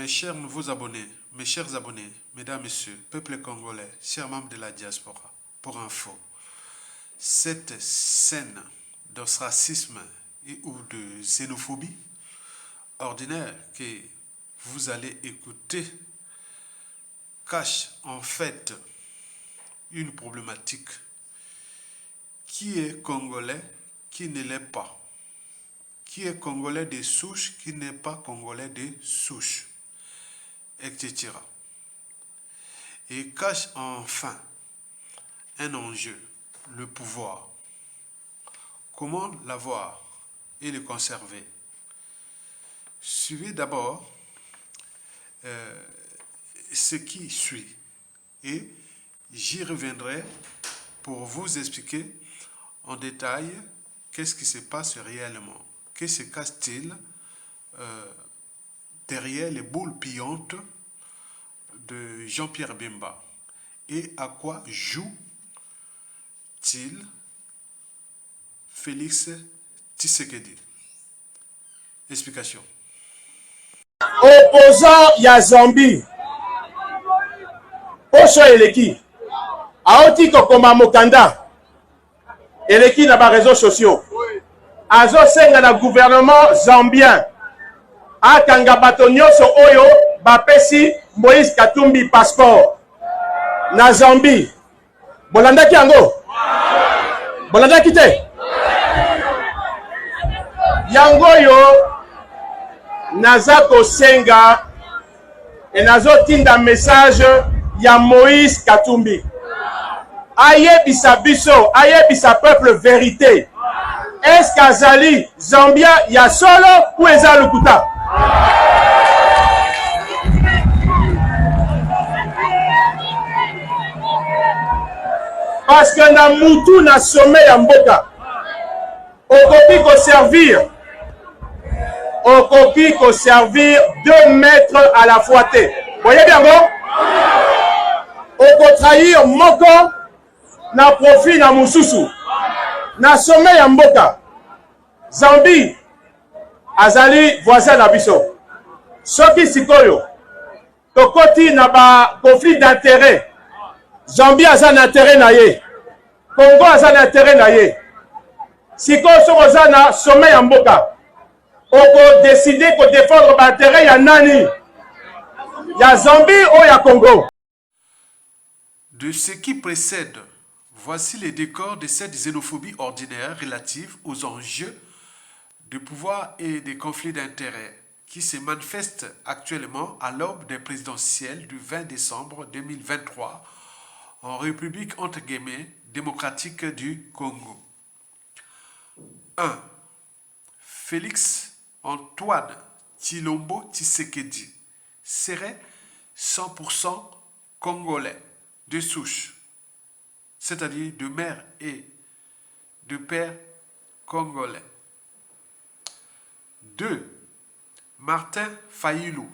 mes chers nouveaux abonnés, mes chers abonnés, mesdames, messieurs, peuple congolais, chers membres de la diaspora, pour info, cette scène d'ostracisme et ou de xénophobie ordinaire que vous allez écouter cache en fait une problématique. Qui est congolais, qui ne l'est pas? Qui est congolais de souche, qui n'est pas congolais de souche, etc. Et cache enfin un enjeu, le pouvoir. Comment l'avoir et le conserver? Suivez d'abord ce qui suit et j'y reviendrai pour vous expliquer en détail qu'est-ce qui se passe réellement. Que se cache-t-il derrière les boules pillantes de Jean-Pierre Bemba et à quoi joue-t-il Félix Tshisekedi? Explication. Opposant ya Zambie poso eleki aoti kokoma mokanda eleki na ba réseaux sociaux azosenga na gouvernement zambien akanga bato nyonso oyo bapesi Moïse Katumbi passeport na Zambie. Bolandaki yango? Bolandaki te? Yango yo naza kosenga et nazo tinda message ya Moïse Katumbi ayebisa biso, ayebisa peuple vérité. Est-ce qu'azali Zambia ya solo ou eza lukuta? Parce que na mutu na sommet ya mboka okoki ko servir 2 maîtres à la fois te. Voyez bien bon? Oko trahir moko na profit na mususu na sommet ya mboka. Zambie azali voisin na biso. Soki sikoyo tokoti na ba conflit d'intérêt. Zambie aza na intérêt na ye. Congo aza na intérêt na ye. Sikoyo soko aza na sommet ya mboka. Oko décider ko défendre ba intérêt ya nani? Ya Zambie ou ya Congo? De ce qui précède, voici les décors de cette xénophobie ordinaire relative aux enjeux de pouvoir et des conflits d'intérêts qui se manifestent actuellement à l'aube des présidentielles du 20 décembre 2023 en République entre guillemets démocratique du Congo. 1. Félix Antoine Tshilombo Tshisekedi serait 100% congolais de souche, c'est-à-dire de mère et de père congolais. 2. Martin Fayulu.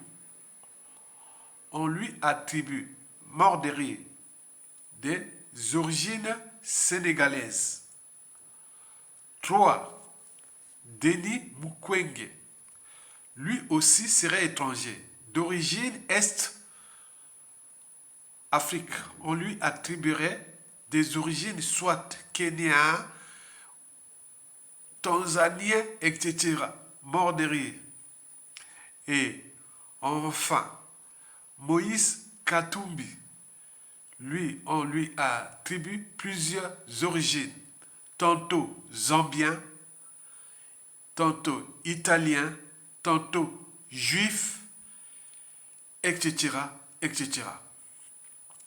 On lui attribue, mort de rire, des origines sénégalaises. 3. Denis Mukwege. Lui aussi serait étranger, d'origine Est-Afrique. On lui attribuerait des origines soit kenyans, tanzaniens, etc. Mort de rire. Et enfin, Moïse Katumbi. Lui, on lui attribue plusieurs origines, tantôt zambien, tantôt italien, tantôt juif, etc., etc.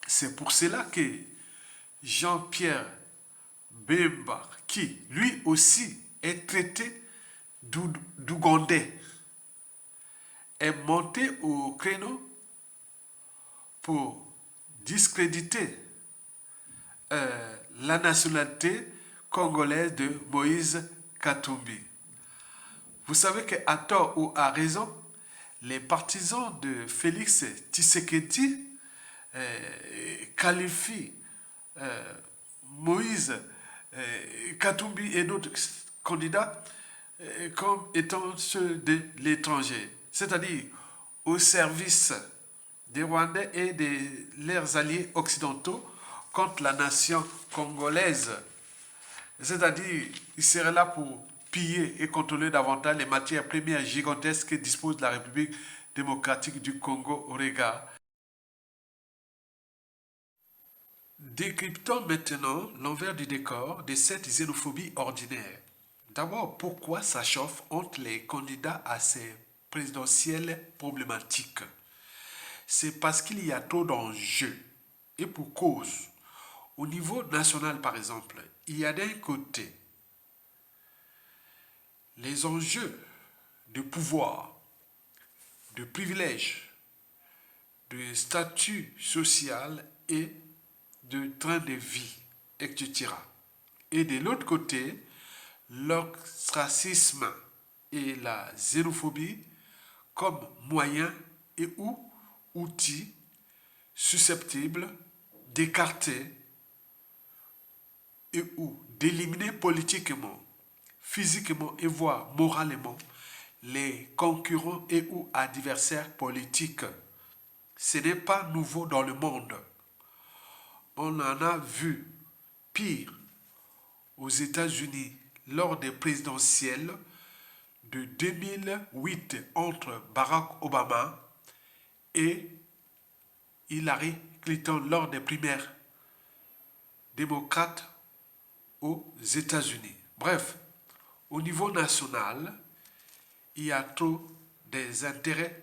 C'est pour cela que Jean-Pierre Bemba, qui lui aussi est traité d'Ougandais, est monté au créneau pour discréditer la nationalité congolaise de Moïse Katumbi. Vous savez qu'à tort ou à raison, les partisans de Félix Tshisekedi qualifient Moïse Katumbi et d'autres candidats comme étant ceux de l'étranger. C'est-à-dire, au service des Rwandais et de leurs alliés occidentaux contre la nation congolaise. C'est-à-dire, ils seraient là pour piller et contrôler davantage les matières premières gigantesques que dispose la République démocratique du Congo au regard. Décryptons maintenant l'envers du décor de cette xénophobie ordinaire. D'abord, pourquoi ça chauffe entre les candidats à ces présidentielles problématiques? C'est parce qu'il y a trop d'enjeux. Et pour cause, au niveau national par exemple, il y a d'un côté les enjeux de pouvoir, de privilèges, de statut social et de train de vie, etc. Et de l'autre côté, l'ostracisme et la xénophobie comme moyens et ou outils susceptibles d'écarter et ou d'éliminer politiquement, physiquement et voire moralement les concurrents et ou adversaires politiques. Ce n'est pas nouveau dans le monde. On en a vu pire aux États-Unis lors des présidentielles de 2008 entre Barack Obama et Hillary Clinton lors des primaires démocrates aux États-Unis. Bref, au niveau national, il y a trop des intérêts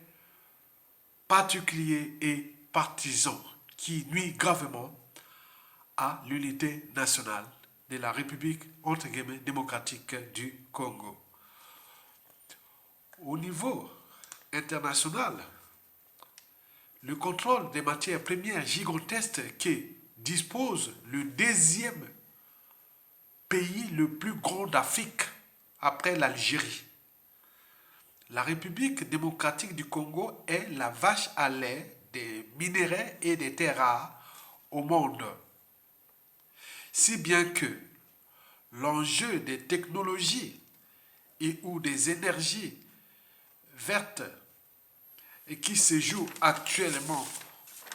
particuliers et partisans qui nuisent gravement à l'unité nationale de la République entre guillemets démocratique du Congo. Au niveau international, le contrôle des matières premières gigantesques qui dispose le deuxième pays le plus grand d'Afrique après l'Algérie. La République démocratique du Congo est la vache à lait des minéraux et des terres rares au monde. Si bien que l'enjeu des technologies et ou des énergies vertes et qui se joue actuellement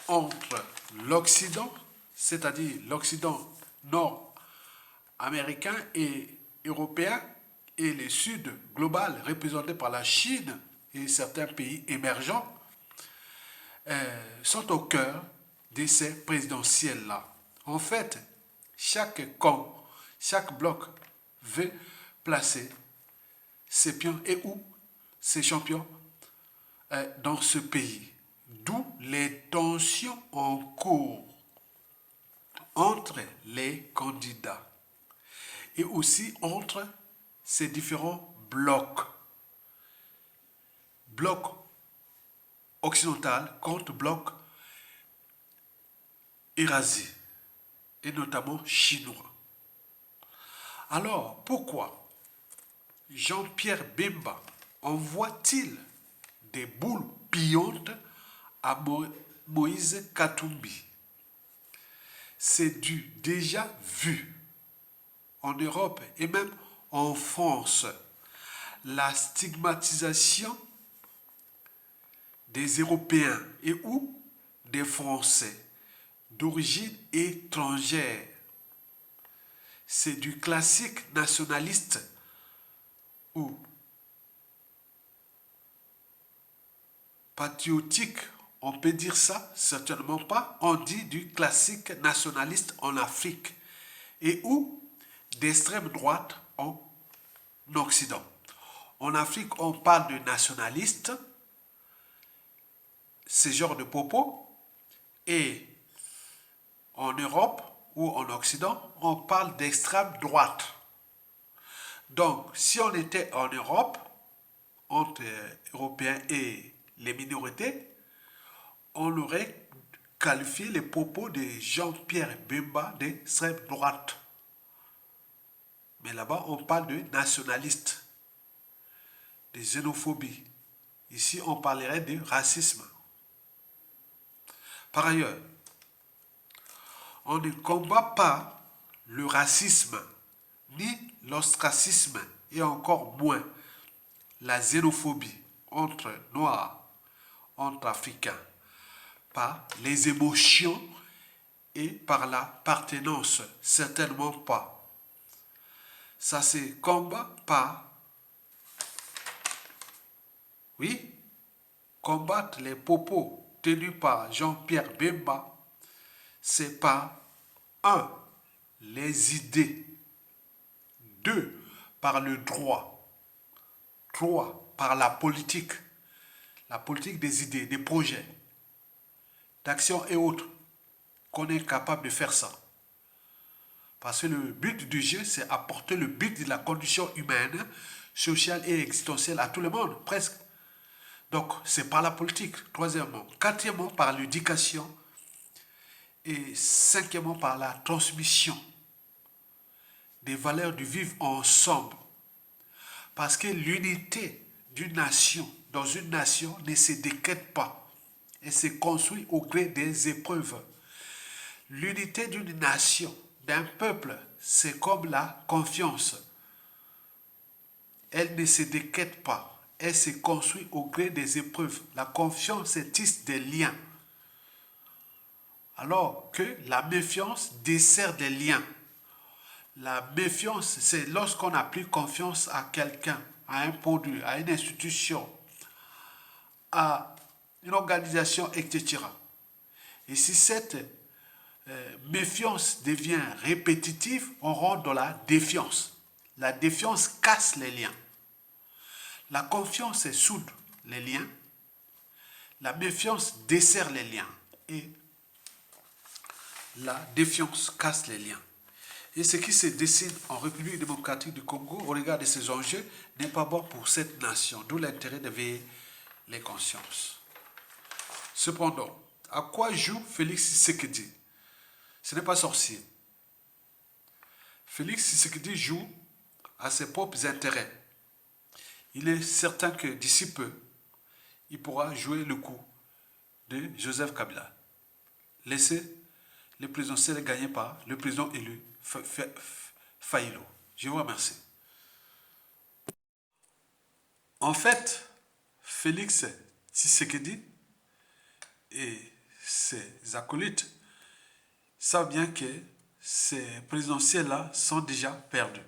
entre l'Occident, c'est-à-dire l'Occident nord-américain et européen, et le Sud global représenté par la Chine et certains pays émergents, sont au cœur de ces présidentielles-là. En fait, chaque camp, chaque bloc veut placer ses pions et ou ses champions dans ce pays. D'où les tensions en cours entre les candidats et aussi entre ces différents blocs. Bloc occidental contre bloc Eurasie et notamment chinois. Alors, pourquoi Jean-Pierre Bemba envoie-t-il des boules pillantes à Moïse Katumbi? C'est du déjà vu en Europe et même en France. La stigmatisation des Européens et ou des Français d'origine étrangère. C'est du classique nationaliste ou patriotique, on peut dire ça, certainement pas. On dit du classique nationaliste en Afrique et ou d'extrême droite en Occident. En Afrique, on parle de nationalistes, ce genre de propos, et en Europe ou en Occident, on parle d'extrême droite. Donc, si on était en Europe, entre Européens et les minorités, on aurait qualifié les propos de Jean-Pierre Bemba d'extrême droite. Mais là-bas, on parle de nationalistes, de xénophobie. Ici, on parlerait de racisme. Par ailleurs, on ne combat pas le racisme, ni l'ostracisme, et encore moins la xénophobie entre Noirs, entre Africains, par les émotions et par l'appartenance, certainement pas. Ça se combat par, oui, combattre les propos tenus par Jean-Pierre Bemba, c'est par un, les idées, deux, par le droit, trois, par la politique des idées, des projets, d'actions et autres, qu'on est capable de faire ça. Parce que le but du jeu, c'est apporter le but de la condition humaine, sociale et existentielle à tout le monde, presque. Donc, c'est par la politique, troisièmement. Quatrièmement, par l'éducation. Et cinquièmement, par la transmission des valeurs du vivre ensemble. Parce que l'unité d'une nation, dans une nation, ne se décrète pas. Elle se construit au gré des épreuves. L'unité d'une nation, d'un peuple, c'est comme la confiance. Elle ne se décrète pas. Elle se construit au gré des épreuves. La confiance tisse des liens. Alors que la méfiance dessert des liens. La méfiance, c'est lorsqu'on n'a plus confiance à quelqu'un, à un produit, à une institution, à une organisation, etc. Et si cette méfiance devient répétitive, on rentre dans la défiance. La défiance casse les liens. La confiance soude les liens. La méfiance dessert les liens. Et la défiance casse les liens. Et ce qui se dessine en République démocratique du Congo au regard de ces enjeux n'est pas bon pour cette nation, d'où l'intérêt de veiller les consciences. Cependant, à quoi joue Félix Tshisekedi? Ce n'est pas sorcier. Félix Tshisekedi joue à ses propres intérêts. Il est certain que d'ici peu, il pourra jouer le coup de Joseph Kabila. Laisser le présidentiel gagné par le président élu Faïlo. Je vous remercie. En fait, Félix Tshisekedi et ses acolytes savent bien que ces présidentiels-là sont déjà perdus.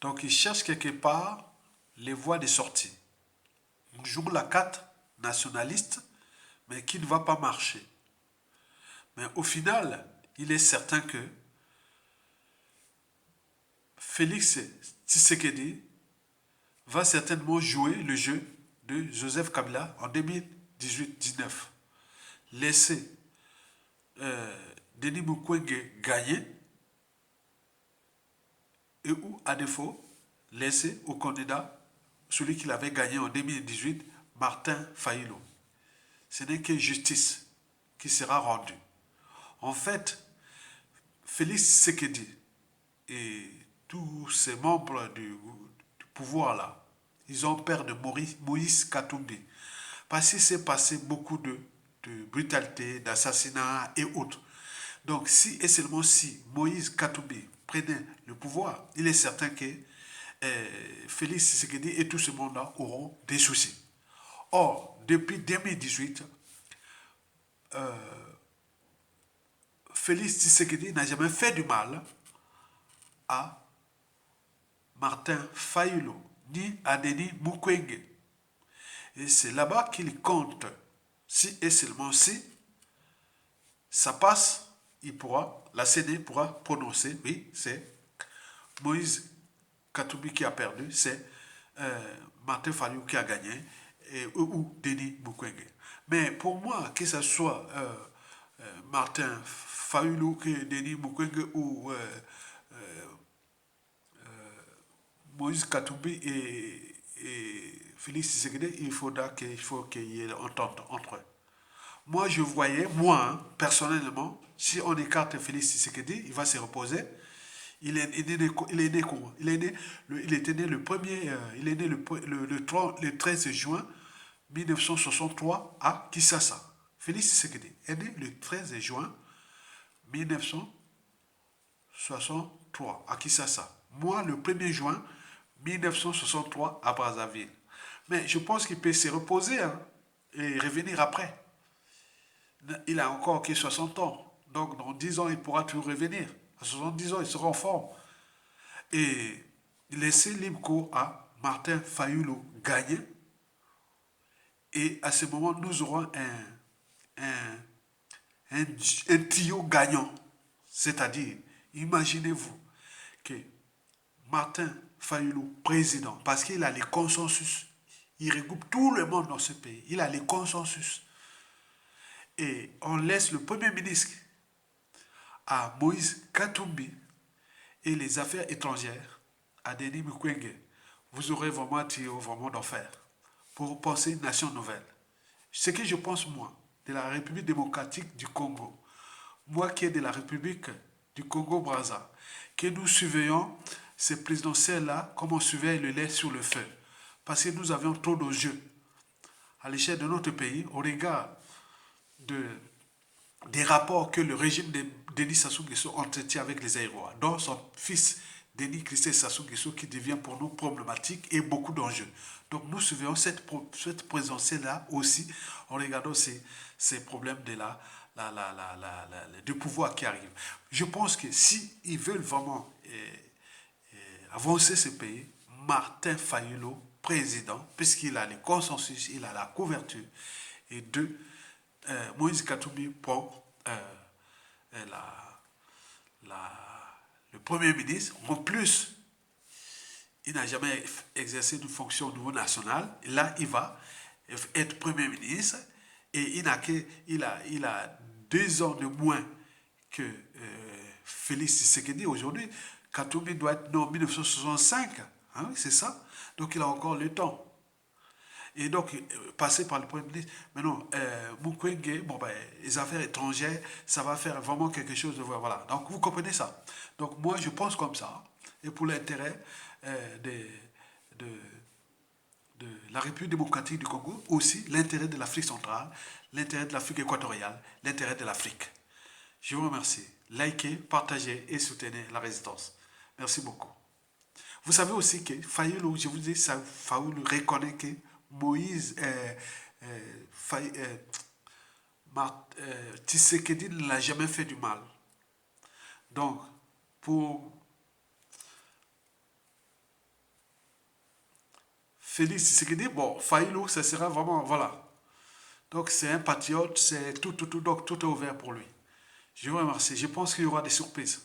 Donc, ils cherchent quelque part les voies de sortie. Ils jouent la carte nationaliste, mais qui ne va pas marcher. Mais au final, il est certain que Félix Tshisekedi va certainement jouer le jeu de Joseph Kabila en 2018-19. Laisser Denis Mukwege gagner et ou, à défaut, laisser au candidat, celui qu'il avait gagné en 2018, Martin Faïlo. Ce n'est que justice qui sera rendue. En fait, Félix Tshisekedi et tous ces membres du pouvoir-là, ils ont peur de Moïse Katumbi. Parce qu'il s'est passé beaucoup de brutalité, d'assassinats et autres. Donc, si et seulement si Moïse Katumbi prenait le pouvoir, il est certain que Félix Tshisekedi et tout ce monde-là auront des soucis. Or, depuis 2018, Félix Tshisekedi n'a jamais fait du mal à Martin Faïlo ni à Denis Mukwege. Et c'est là-bas qu'il compte, si et seulement si ça passe, la CENI pourra prononcer, oui, c'est Moïse Katumbi qui a perdu, c'est Martin Faïlo qui a gagné, ou Denis Mukwege. Mais pour moi, que ce soit Martin Faïlo, Denis Mukwege ou Moïse Katumbi et Félix Tshisekedi, il faut qu'il y ait une entente entre eux. Moi, je voyais, personnellement, si on écarte Félix Tshisekedi, il va se reposer. Il est né comment? Il était né le 13 juin 1963 à Kinshasa. Félix Tshisekedi est né le 13 juin 1963 à Kinshasa. Moi, le 1er juin 1963 à Brazzaville. Mais je pense qu'il peut se reposer. Hein. et revenir après. Il a encore que 60 ans. Donc dans 10 ans, il pourra toujours revenir. À 70 ans, il sera en forme. Et laisser libre cours à Martin Fayulu gagner. Et à ce moment, nous aurons un, un trio gagnant. C'est-à-dire, imaginez-vous que Martin Fayulu, président, parce qu'il a les consensus, il regroupe tout le monde dans ce pays, il a les consensus. Et on laisse le Premier ministre à Moïse Katumbi et les affaires étrangères à Denis Mukwege. Vous aurez vraiment un trio vraiment d'enfer pour penser une nation nouvelle. Ce que je pense, moi, de la République démocratique du Congo, moi qui est de la République du Congo-Brazza, que nous surveillons ces présidentielles-là comme on surveille le lait sur le feu. Parce que nous avions trop d'enjeux à l'échelle de notre pays au regard des rapports que le régime de Denis Sassou Nguesso entretient avec les Aïrois, dont son fils Denis Christophe Sassou Nguesso qui devient pour nous problématique et beaucoup d'enjeux. Donc nous surveillons cette présidentielle-là aussi en regardant ces problèmes de du pouvoir qui arrive. Je pense que s'ils veulent vraiment avancer ce pays, Martin Fayulu, président, puisqu'il a le consensus, il a la couverture, et deux, Moïse Katumbi pour le Premier ministre. En plus, il n'a jamais exercé une fonction au niveau national. Là, il va être Premier ministre et il a 2 ans de moins que Félix Tshisekedi aujourd'hui. Katumbi doit être né en 1965. Hein, c'est ça. Donc, il a encore le temps. Et donc, passer par le Premier ministre. Mais non, Mukwege, bon, ben, les affaires étrangères, ça va faire vraiment quelque chose de... Voilà. Donc, vous comprenez ça. Donc, moi, je pense comme ça. Et pour l'intérêt de la République démocratique du Congo, aussi l'intérêt de l'Afrique centrale, l'intérêt de l'Afrique équatoriale, l'intérêt de l'Afrique. Je vous remercie. Likez, partagez et soutenez la résistance. Merci beaucoup. Vous savez aussi que Fayulu, je vous dis, Fayulu reconnaît que Moïse, Tshisekedi ne l'a jamais fait du mal. Donc, pour Félix Tshisekedi, bon, Fayulu, ça sera vraiment, voilà. Donc, c'est un patriote, c'est donc tout est ouvert pour lui. Je vous remercie. Je pense qu'il y aura des surprises.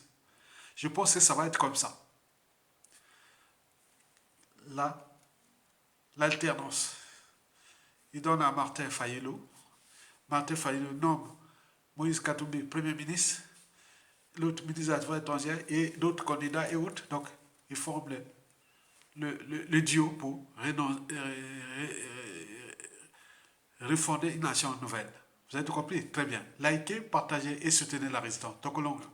Je pense que ça va être comme ça. Là, l'alternance. Il donne à Martin Fayulu. Martin Fayulu nomme Moïse Katumbi Premier ministre, l'autre ministre des Affaires étrangères et d'autres candidats et autres. Donc, ils forment le duo pour refonder une nation nouvelle. Vous avez tout compris? Très bien. Likez, partagez et soutenez la résistance. Tokolonga.